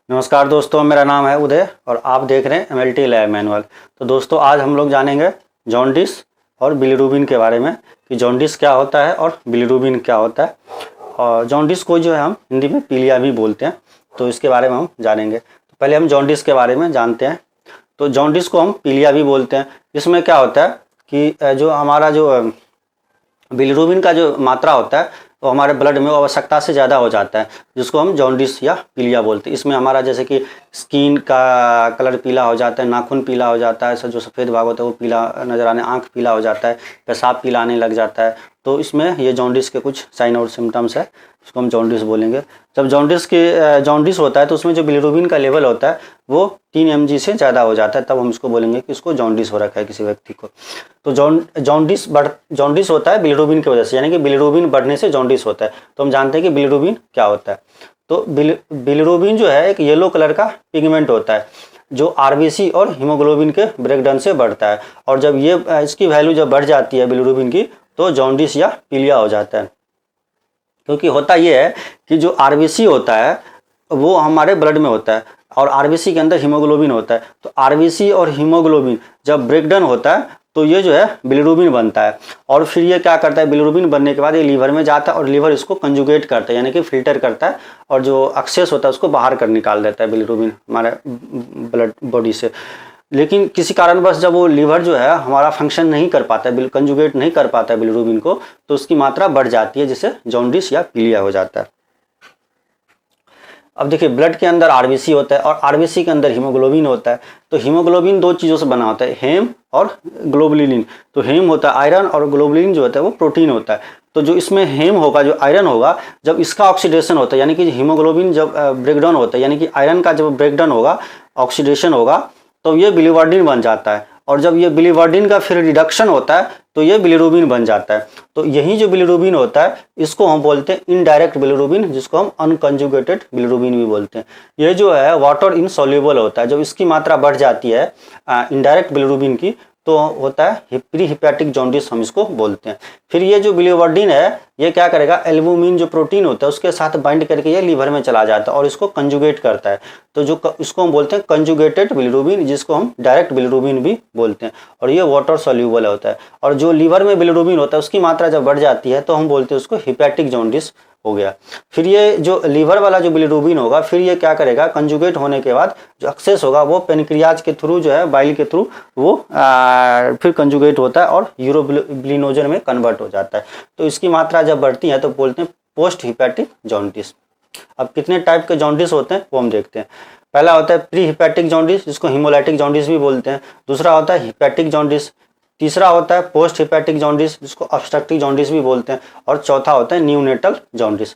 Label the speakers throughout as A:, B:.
A: नमस्कार दोस्तों, मेरा नाम है उदय और आप देख रहे हैं MLT लैब मैनुअल। तो दोस्तों आज हम लोग जानेंगे जॉन्डिस और बिलीरुबिन के बारे में कि जॉन्डिस क्या होता है और बिलीरुबिन क्या होता है। और जॉन्डिस को जो है हम हिंदी में पीलिया भी बोलते हैं, तो इसके बारे में हम जानेंगे। तो पहले हम जॉन्डिस के बारे में जानते हैं। तो जॉन्डिस को हम पीलिया भी बोलते हैं। इसमें क्या होता है कि जो हमारा जो बिलीरुबिन का जो मात्रा होता है वो हमारे ब्लड में आवश्यकता से ज़्यादा हो जाता है, जिसको हम जॉन्डिस या पीलिया बोलते हैं। इसमें हमारा जैसे कि स्किन का कलर पीला हो जाता है, नाखून पीला हो जाता है, जो सफ़ेद भाग होता है वो पीला नज़र आने, आँख पीला हो जाता है, पेशाब पीला आने लग जाता है। तो इसमें ये जॉन्डिस के कुछ साइन और सिम्टम्स है, इसको हम जॉन्डिस बोलेंगे। जब जॉन्डिस होता है तो उसमें जो बिलीरुबिन का लेवल होता है वो 3 mg से ज़्यादा हो जाता है, तब हम इसको बोलेंगे कि इसको जॉन्डिस हो रखा है किसी व्यक्ति को। तो जॉन्डिस होता है बिलीरुबिन की वजह से, यानी कि बिलीरुबिन बढ़ने से जॉन्डिस होता है। तो हम जानते हैं कि बिलीरुबिन क्या होता है। तो बिलीरुबिन जो है एक येलो कलर का पिगमेंट होता है जो RBC और हीमोग्लोबिन के ब्रेकडाउन से बढ़ता है, और जब ये इसकी वैल्यू जब बढ़ जाती है बिलीरुबिन की तो जॉन्डिस या पीलिया हो जाता है। क्योंकि होता ये है कि जो RBC होता है वो हमारे ब्लड में होता है और RBC के अंदर हीमोग्लोबिन होता है। तो RBC और हीमोग्लोबिन जब ब्रेकडाउन होता है तो ये जो है बिलीरुबिन बनता है, और फिर ये क्या करता है, बिलीरुबिन बनने के बाद ये लीवर में जाता है और लीवर इसको कंजुगेट करता है, यानी कि फिल्टर करता है, और जो एक्सेस होता है उसको बाहर कर निकाल देता है बिलीरुबिन हमारे ब्लड बॉडी से। लेकिन किसी कारणवश जब वो लीवर जो है हमारा फंक्शन नहीं कर पाता है, कंजुगेट नहीं कर पाता है बिलीरुबिन को, तो उसकी मात्रा बढ़ जाती है, जिससे जॉन्डिस या पीलिया हो जाता है। अब देखिए, ब्लड के अंदर RBC होता है और RBC के अंदर हीमोग्लोबिन होता है। तो हीमोग्लोबिन दो चीज़ों से बना होता है, हेम और ग्लोबुलिन। तो हेम होता है आयरन और ग्लोबुलिन जो होता है वो प्रोटीन होता है। तो जो इसमें हेम होगा, जो आयरन होगा, जब इसका ऑक्सीडेशन होता है, यानी कि हीमोग्लोबिन जब ब्रेकडाउन होता है, यानी कि आयरन का जब ब्रेकडाउन होगा, ऑक्सीडेशन होगा, तो ये बिलीवर्डिन बन जाता है, और जब ये बिलीवर्डिन का फिर रिडक्शन होता है तो ये बिलीरुबिन बन जाता है। तो यही जो बिलीरुबिन होता है इसको हम बोलते हैं इनडायरेक्ट बिलीरुबिन, जिसको हम अनकंजुगेटेड बिलीरुबिन भी बोलते हैं। ये जो है वाटर इनसॉल्युबल होता है। जब इसकी मात्रा बढ़ जाती है इनडायरेक्ट बिलीरुबिन की, तो होता है प्री हिपैटिक जॉन्डिस, हम इसको बोलते हैं। फिर ये जो बिलीवर्डिन है ये क्या करेगा, एल्बुमिन जो प्रोटीन होता है उसके साथ बाइंड करके ये लीवर में चला जाता है और इसको कंजुगेट करता है। तो जो इसको हम बोलते हैं कंजुगेटेड बिलीरुबिन, जिसको हम डायरेक्ट बिलीरुबिन भी बोलते हैं, और ये वाटर सॉल्युबल होता है। और जो लीवर में बिलीरुबिन होता है उसकी मात्रा जब बढ़ जाती है तो हम बोलते हैं उसको हिपैटिक जॉन्डिस हो गया। फिर ये जो लीवर वाला जो बिलीरुबिन होगा, फिर ये क्या करेगा, कंजुगेट होने के बाद जो एक्सेस होगा वो पेनक्रियाज के थ्रू जो है, बाइल के थ्रू वो फिर कंजुगेट होता है और यूरोबिलिनोजन में कन्वर्ट हो जाता है। तो इसकी मात्रा जब बढ़ती है तो बोलते हैं पोस्ट हिपैटिक जॉन्डिस। अब कितने टाइप के जॉन्डिस होते हैं वो हम देखते हैं। पहला होता है प्री हिपैटिक जॉन्डिस, जिसको हिमोलाइटिक जॉन्डिस भी बोलते हैं। दूसरा होता है हिपैटिक जॉन्डिस। तीसरा होता है पोस्ट हिपैटिक जॉन्डिस, जिसको ऑब्स्ट्रक्टिव जॉन्डिस भी बोलते हैं। और चौथा होता है न्यूनेटल जॉन्डिस।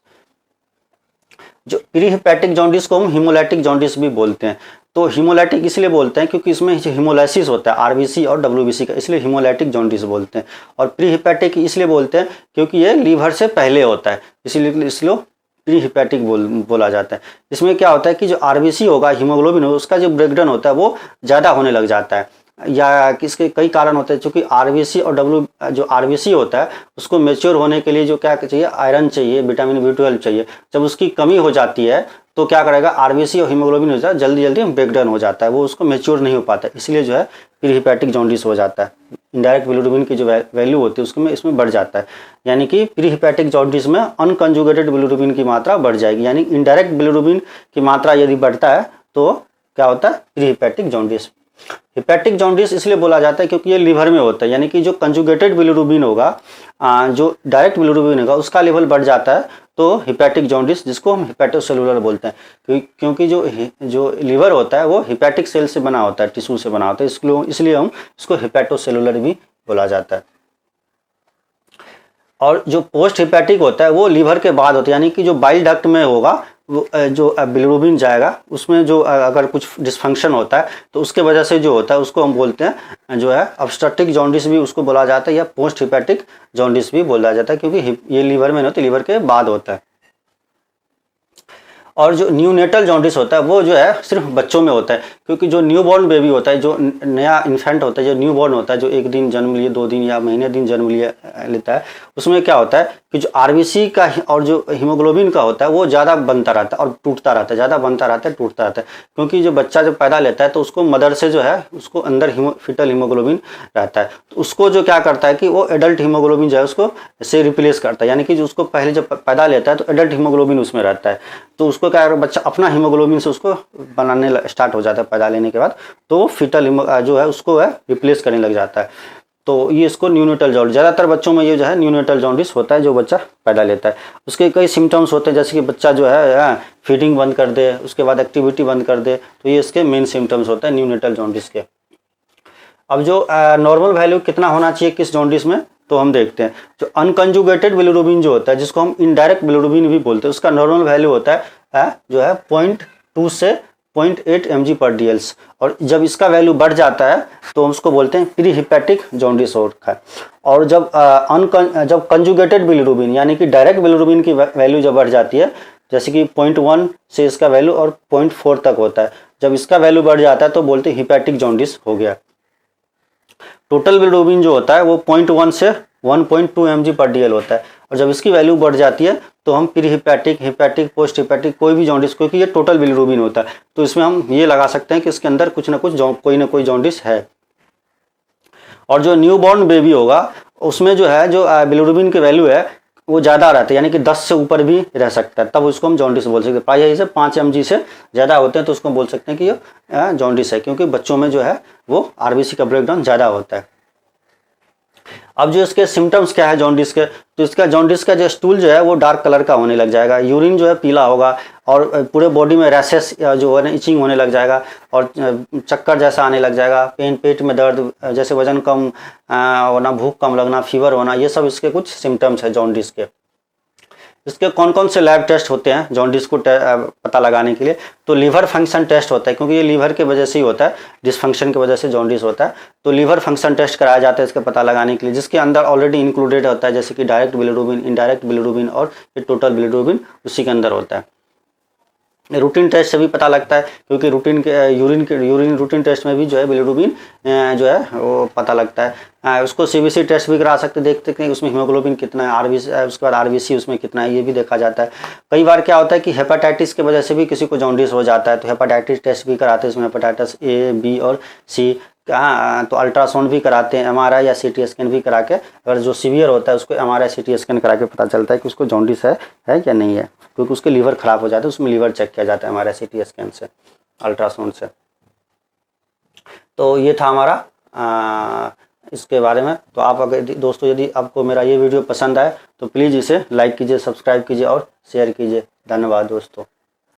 A: जो प्री हिपैटिक जॉन्डिस को हम हिमोलाइटिक जॉन्डिस भी बोलते हैं। तो हिमोलाइटिक इसलिए बोलते हैं क्योंकि इसमें हिमोलाइसिस होता है RBC और WBC का, इसलिए हिमोलाइटिक जॉन्डिस बोलते हैं। और प्री हिपैटिक इसलिए बोलते हैं क्योंकि ये लीवर से पहले होता है, इसलिए प्री हिपैटिक बोला जाता है। इसमें क्या होता है कि जो RBC होगा, हीमोग्लोबिन होगा, उसका जो ब्रेकडाउन होता है वो ज़्यादा होने लग जाता है, या किसके कई कारण होते हैं। क्योंकि RBC और जो RBC होता है उसको मेच्योर होने के लिए जो क्या चाहिए, आयरन चाहिए, विटामिन B12 चाहिए। जब उसकी कमी हो जाती है तो क्या करेगा, RBC और हीमोग्लोबिन हो जाता है, जल्दी जल्दी ब्रेकडाउन हो जाता है, वो उसको मेच्योर नहीं हो पाता, इसलिए जो है प्री हिपैटिक जॉन्डिस हो जाता है। इनडायरेक्ट बिलीरुबिन की जो वैल्यू होती है उसमें इसमें बढ़ जाता है, यानी कि प्री हिपैटिक जॉन्डिस में अनकंजुगेटेड बिलीरुबिन की मात्रा बढ़ जाएगी। यानी इनडायरेक्ट बिलीरुबिन की मात्रा यदि बढ़ता है तो क्या होता है, pre hepatic jaundice. Hepatic jaundice इसलिए बोला जाता है क्योंकि ये लीवर में होता है, यानी कि जो कंजुगेटेड बिलीरुबिन होगा, जो डायरेक्ट बिलीरुबिन होगा, उसका लेवल बढ़ जाता है तो हिपैटिक जॉन्डिस, जिसको हम हिपैटोसेलुलर बोलते हैं। क्योंकि जो लीवर होता है वो हिपैटिक सेल से बना होता है, टिश्यू से बना होता है, इसलिए हम इसको हिपैटोसेलुलर भी बोला जाता है। और जो पोस्ट हिपैटिक होता है वो लीवर के बाद होता है, यानी कि जो बाइल डक्ट में होगा, वो जो बिलीरुबिन जाएगा उसमें जो अगर कुछ डिसफंक्शन होता है तो उसके वजह से जो होता है उसको हम बोलते हैं जो है ऑब्स्ट्रक्टिव जॉन्डिस भी उसको बोला जाता है, या पोस्ट हिपैटिक जॉन्डिस भी बोला जाता है, क्योंकि ये लीवर में नहीं होता, लीवर के बाद होता है। और जो न्यूनेटल जॉन्डिस होता है वो जो है सिर्फ बच्चों में होता है, क्योंकि जो न्यूबॉर्न बेबी होता है, जो नया इन्फेंट होता है, जो न्यूबॉर्न होता है, जो 1 दिन जन्म लिए, 2 दिन या महीने दिन जन्म लेता है, उसमें क्या होता है कि जो आरबीसी का और जो हीमोग्लोबिन का होता है वो ज़्यादा बनता रहता है और टूटता रहता है, ज़्यादा बनता रहता है, टूटता रहता है, क्योंकि जो बच्चा जब पैदा लेता है तो उसको मदर से जो है उसको अंदर फीटल हीमोग्लोबिन रहता है, तो उसको जो क्या करता है कि वो एडल्ट हीमोग्लोबिन जो है उसको से रिप्लेस करता है, यानी कि जो उसको पहले जब पैदा लेता है तो एडल्ट हीमोग्लोबिन उसमें रहता है, तो उसको क्या है बच्चा अपना हीमोग्लोबिन से उसको बनाने स्टार्ट हो जाता है पैदा लेने के बाद, तो वो फीटल जो है उसको है रिप्लेस करने लग जाता है। तो ये इसको न्यूनेटल जॉन्डिस, ज़्यादातर बच्चों में ये जो है न्यूनेटल जॉन्डिस होता है जो बच्चा पैदा लेता है। उसके कई सिम्टम्स होते हैं, जैसे कि बच्चा जो है फीडिंग बंद कर दे, उसके बाद एक्टिविटी बंद कर दे, तो ये इसके मेन सिम्टम्स होते हैं न्यूनेटल जॉन्डिस के। अब जो नॉर्मल वैल्यू कितना होना चाहिए किस जॉन्डिस में, तो हम देखते हैं जो अनकंजुगेटेड बिलिरुबिन जो होता है, जिसको हम इनडायरेक्ट बिलिरुबिन भी बोलते हैं, उसका नॉर्मल वैल्यू होता है जो है 0.2 से 0.8 mg/dl, और जब इसका वैल्यू बढ़ जाता है तो हम उसको बोलते हैं प्री हिपैटिक जॉन्डिस हो रखा है। और जब जब कंजुगेटेड बिलिरुबिन यानी कि डायरेक्ट बिलिरुबिन की वैल्यू जब बढ़ जाती है, जैसे कि 0.1 से इसका वैल्यू और 0.4 तक होता है, जब इसका वैल्यू बढ़ जाता है तो बोलते हैं हिपैटिक जॉन्डिस हो गया। टोटल बिलिरुबिन जो होता है वो 0.1 से 1.2 mg/dl होता है, और जब इसकी वैल्यू बढ़ जाती है तो हम pre hepatic, hepatic, post hepatic कोई भी जॉन्डिस, क्योंकि ये टोटल बिलिरुबिन होता है, तो इसमें हम ये लगा सकते हैं कि इसके अंदर कुछ ना कुछ कोई ना कोई जॉन्डिस है। और जो न्यूबॉर्न बेबी होगा उसमें जो है जो बिलिरुबिन की वैल्यू है वो ज़्यादा रहता है, यानी कि 10 से ऊपर भी रह सकता है, तब उसको हम जॉन्डिस बोल सकते हैं। प्रायः इसे 5 mg से ज़्यादा होते हैं तो उसको बोल सकते हैं कि ये जॉन्डिस है, क्योंकि बच्चों में जो है वो आरबीसी का ब्रेकडाउन ज़्यादा होता है। अब जो इसके सिम्टम्स क्या है जॉन्डिस के, तो इसका जॉन्डिस का जो स्टूल जो है वो डार्क कलर का होने लग जाएगा, यूरिन जो है पीला होगा, और पूरे बॉडी में रैशेस जो है ना इचिंग होने लग जाएगा, और चक्कर जैसा आने लग जाएगा, पेट में दर्द, जैसे वजन कम होना, भूख कम लगना, फीवर होना, ये सब इसके कुछ सिम्टम्स है जॉन्डिस के। इसके कौन कौन से लैब टेस्ट होते हैं जॉन्डिस को पता लगाने के लिए, तो लीवर फंक्शन टेस्ट होता है, क्योंकि ये लीवर की वजह से ही होता है, डिसफंक्शन की वजह से जॉन्डिस होता है, तो लीवर फंक्शन टेस्ट कराया जाता है इसका पता लगाने के लिए, जिसके अंदर ऑलरेडी इंक्लूडेड होता है, जैसे कि डायरेक्ट बिलिरुबिन, इनडायरेक्ट बिलिरुबिन और ये टोटल बिलिरुबिन उसी के अंदर होता है। रूटीन टेस्ट से भी पता लगता है, क्योंकि यूरिन रूटीन टेस्ट में भी जो है बिलिरुबिन जो है वो पता लगता है। उसको सीबीसी टेस्ट भी करा सकते, देखते हैं उसमें हीमोग्लोबिन कितना है, आरबीसी, उसके बाद आरबीसी उसमें कितना है, ये भी देखा जाता है। कई बार क्या होता है कि हेपेटाइटिस की वजह से भी किसी को जॉन्डिस हो जाता है, तो हेपेटाइटिस टेस्ट भी कराते हैं, इसमें हेपेटाइटिस ए, बी और सी, तो अल्ट्रासाउंड भी कराते हैं, एमआरआई या सीटी स्कैन भी करा के, अगर जो सीवियर होता है उसको एमआरआई सीटी स्कैन करा के पता चलता है कि उसको जॉन्डिस है या नहीं है, क्योंकि उसके लीवर खराब हो जाता है, उसमें लीवर चेक किया जाता है एमआरआई सीटी स्कैन से, अल्ट्रासाउंड से। तो ये था हमारा इसके बारे में। तो आप अगर दोस्तों यदि आपको मेरा ये वीडियो पसंद आए तो प्लीज़ इसे लाइक कीजिए, सब्सक्राइब कीजिए और शेयर कीजिए। धन्यवाद दोस्तों।